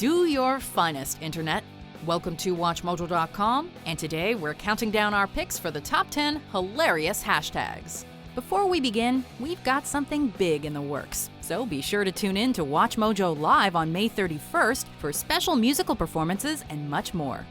Do your finest, Internet. Welcome to WatchMojo.com, and today we're counting down our picks for the top 10 hilarious hashtags. Before we begin, we've got something big in the works, so be sure to tune in to Watch Mojo Live on May 31st for special musical performances and much more.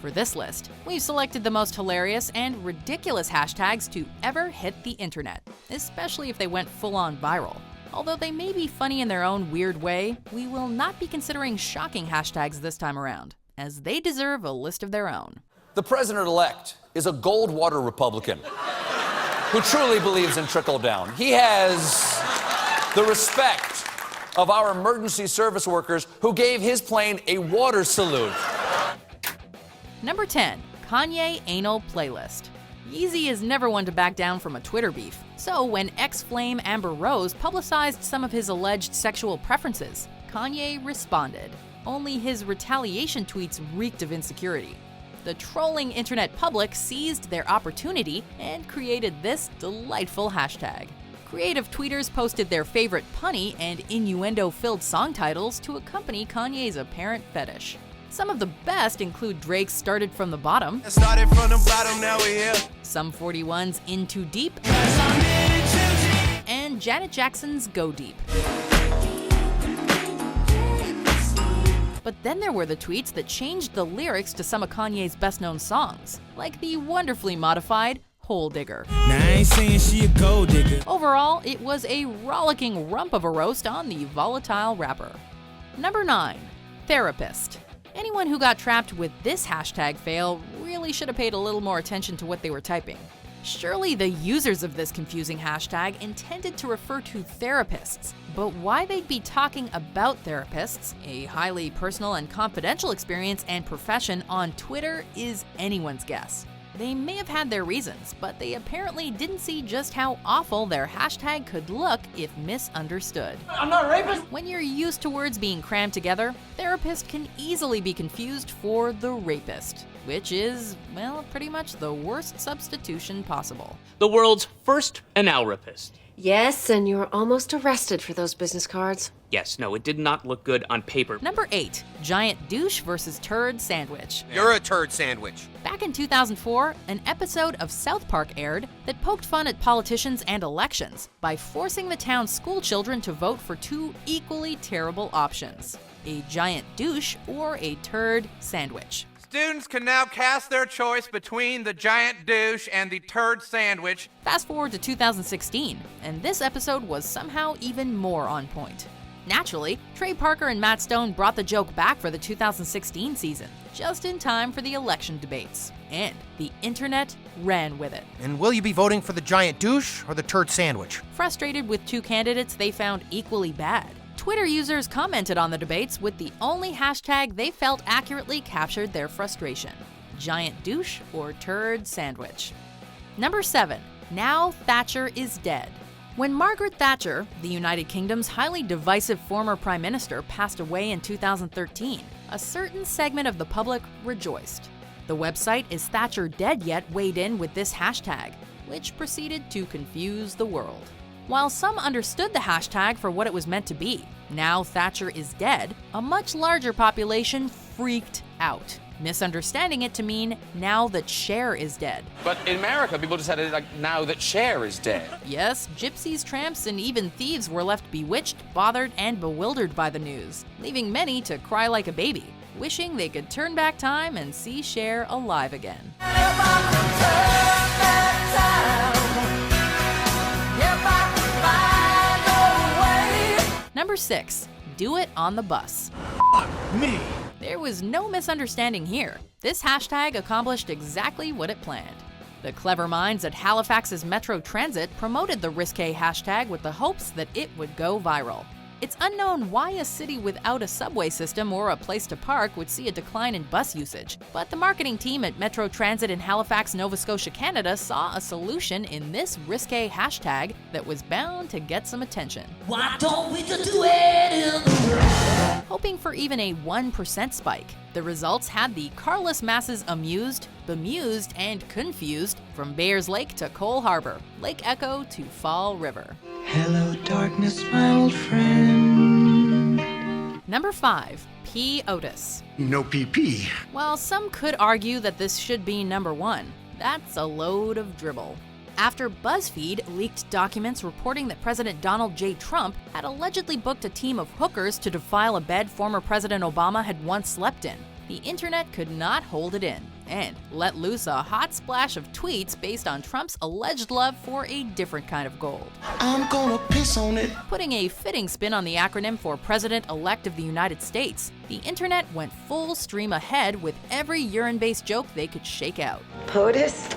For this list, we've selected the most hilarious and ridiculous hashtags to ever hit the internet, especially if they went full-on viral. Although they may be funny in their own weird way, we will not be considering shocking hashtags this time around, as they deserve a list of their own. The president-elect is a Goldwater Republican who truly believes in trickle-down. He has the respect of our emergency service workers who gave his plane a water salute. Number 10, Kanye Anal Playlist. Yeezy is never one to back down from a Twitter beef, so when ex-Flame Amber Rose publicized some of his alleged sexual preferences, Kanye responded. Only his retaliation tweets reeked of insecurity. The trolling internet public seized their opportunity and created this delightful hashtag. Creative tweeters posted their favorite punny and innuendo-filled song titles to accompany Kanye's apparent fetish. Some of the best include Drake's Started From the Bottom, Started from the bottom, now we're here. Sum 41's In Too Deep, and Janet Jackson's Go Deep. But then there were the tweets that changed the lyrics to some of Kanye's best-known songs, like the wonderfully modified Hole Digger. Now I ain't saying she a gold digger. Overall, it was a rollicking rump of a roast on the volatile rapper. Number 9, Therapist. Anyone who got trapped with this hashtag fail really should have paid a little more attention to what they were typing. Surely the users of this confusing hashtag intended to refer to therapists, but why they'd be talking about therapists, a highly personal and confidential experience and profession, on Twitter is anyone's guess. They may have had their reasons, but they apparently didn't see just how awful their hashtag could look if misunderstood. I'm not a rapist! When you're used to words being crammed together, therapist can easily be confused for the rapist, which is, well, pretty much the worst substitution possible. The world's first analrapist. Yes, and you were almost arrested for those business cards. Yes, no, it did not look good on paper. Number 8, GiantDoucheVsTurdSandwich. You're a turd sandwich. Back in 2004, an episode of South Park aired that poked fun at politicians and elections by forcing the town's school children to vote for two equally terrible options: a giant douche or a turd sandwich. Students can now cast their choice between the giant douche and the turd sandwich. Fast forward to 2016, and this episode was somehow even more on point. Naturally, Trey Parker and Matt Stone brought the joke back for the 2016 season, just in time for the election debates. And the internet ran with it. And will you be voting for the giant douche or the turd sandwich? Frustrated with two candidates they found equally bad, Twitter users commented on the debates with the only hashtag they felt accurately captured their frustration: giant douche or turd sandwich. Number 7, Now Thatcher is Dead. When Margaret Thatcher, the United Kingdom's highly divisive former prime minister, passed away in 2013, a certain segment of the public rejoiced. The website Is Thatcher Dead Yet weighed in with this hashtag, which proceeded to confuse the world. While some understood the hashtag for what it was meant to be, Now Thatcher is Dead, a much larger population freaked out, misunderstanding it to mean Now That Cher is Dead. But in America, people just had it like, now that Cher is dead. Yes, gypsies, tramps, and even thieves were left bewitched, bothered, and bewildered by the news, leaving many to cry like a baby, wishing they could turn back time and see Cher alive again. Number 6, Do It on the Bus. Me. There was no misunderstanding here. This hashtag accomplished exactly what it planned. The clever minds at Halifax's Metro Transit promoted the risque hashtag with the hopes that it would go viral. It's unknown why a city without a subway system or a place to park would see a decline in bus usage, but the marketing team at Metro Transit in Halifax, Nova Scotia, Canada saw a solution in this risque hashtag that was bound to get some attention. Why don't we just do it in the world? Hoping for even a 1% spike, the results had the carless masses amused, bemused, and confused from Bayers Lake to Cole Harbor, Lake Echo to Fall River. Hello, darkness, my old friend. Number 5. PEEOTUS. No PP. While some could argue that this should be number 1, that's a load of dribble. After BuzzFeed leaked documents reporting that President Donald J. Trump had allegedly booked a team of hookers to defile a bed former President Obama had once slept in, the internet could not hold it in and let loose a hot splash of tweets based on Trump's alleged love for a different kind of gold. I'm gonna piss on it. Putting a fitting spin on the acronym for President-elect of the United States, the internet went full stream ahead with every urine-based joke they could shake out. PEEOTUS?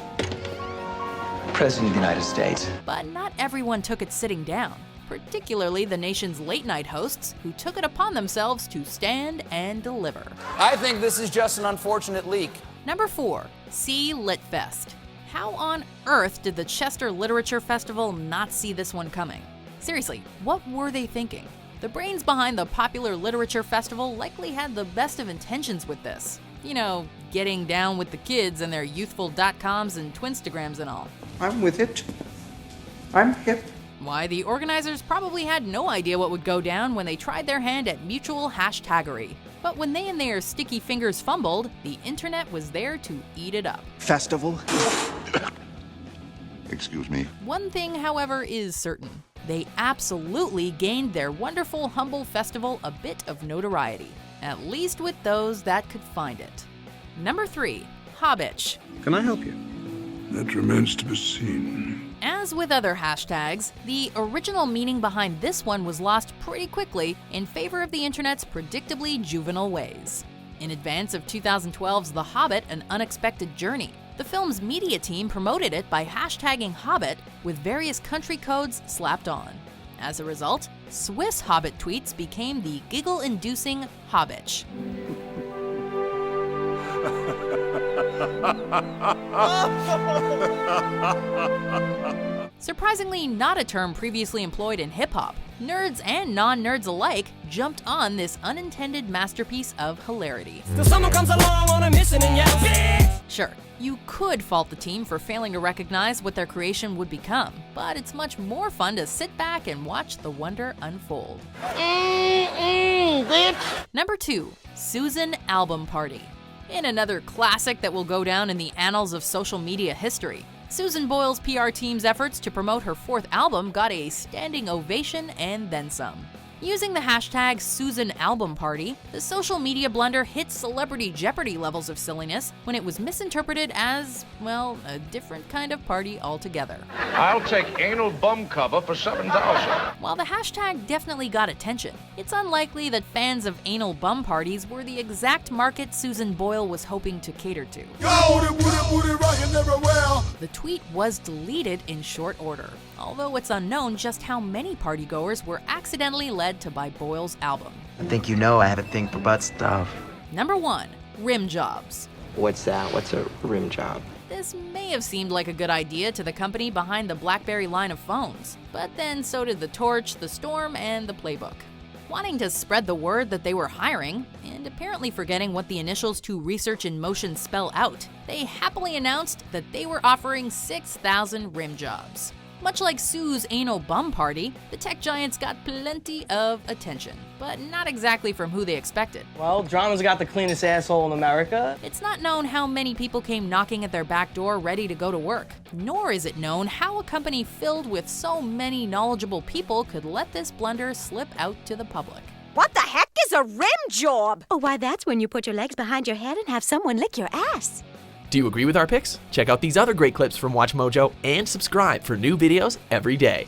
President of the United States. But not everyone took it sitting down, particularly the nation's late-night hosts who took it upon themselves to stand and deliver. I think this is just an unfortunate leak. Number 4. CLitFest. How on earth did the Chester Literature Festival not see this one coming? Seriously, what were they thinking? The brains behind the popular literature festival likely had the best of intentions with this. You know, getting down with the kids and their youthful .coms and twinstagrams and all. I'm with it. I'm hip. Why, the organizers probably had no idea what would go down when they tried their hand at mutual hashtaggery. But when they and their sticky fingers fumbled, the internet was there to eat it up. Festival. Excuse me. One thing, however, is certain. They absolutely gained their wonderful, humble festival a bit of notoriety. At least with those that could find it. Number 3. Hobbitch. Can I help you? That remains to be seen. As with other hashtags, the original meaning behind this one was lost pretty quickly in favor of the internet's predictably juvenile ways. In advance of 2012's The Hobbit: An Unexpected Journey, the film's media team promoted it by hashtagging Hobbit with various country codes slapped on. As a result, Swiss Hobbit tweets became the giggle-inducing Hobbitch. Surprisingly not a term previously employed in hip-hop, nerds and non-nerds alike jumped on this unintended masterpiece of hilarity. Till someone comes along on a mission and yells, bitch! Sure, you could fault the team for failing to recognize what their creation would become, but it's much more fun to sit back and watch the wonder unfold. Bitch! Number 2. Susan Album Party. In another classic that will go down in the annals of social media history, Susan Boyle's PR team's efforts to promote her 4th album got a standing ovation and then some. Using the hashtag Susan Album Party, the social media blunder hit Celebrity Jeopardy levels of silliness when it was misinterpreted as, well, a different kind of party altogether. I'll take anal bum cover for $7,000. While the hashtag definitely got attention, it's unlikely that fans of anal bum parties were the exact market Susan Boyle was hoping to cater to. The tweet was deleted in short order, although it's unknown just how many partygoers were accidentally led to buy Boyle's album. I think you know I have a thing for butt stuff. Number 1. Rim jobs. What's that? What's a rim job? This may have seemed like a good idea to the company behind the BlackBerry line of phones, but then so did the Torch, the Storm, and the Playbook. Wanting to spread the word that they were hiring, and apparently forgetting what the initials to Research in Motion spell out, they happily announced that they were offering 6,000 rim jobs. Much like Sue's anal bum party, the tech giants got plenty of attention, but not exactly from who they expected. Well, Drama's got the cleanest asshole in America. It's not known how many people came knocking at their back door ready to go to work, nor is it known how a company filled with so many knowledgeable people could let this blunder slip out to the public. What the heck is a rim job? Oh, why, that's when you put your legs behind your head and have someone lick your ass. Do you agree with our picks? Check out these other great clips from WatchMojo and subscribe for new videos every day.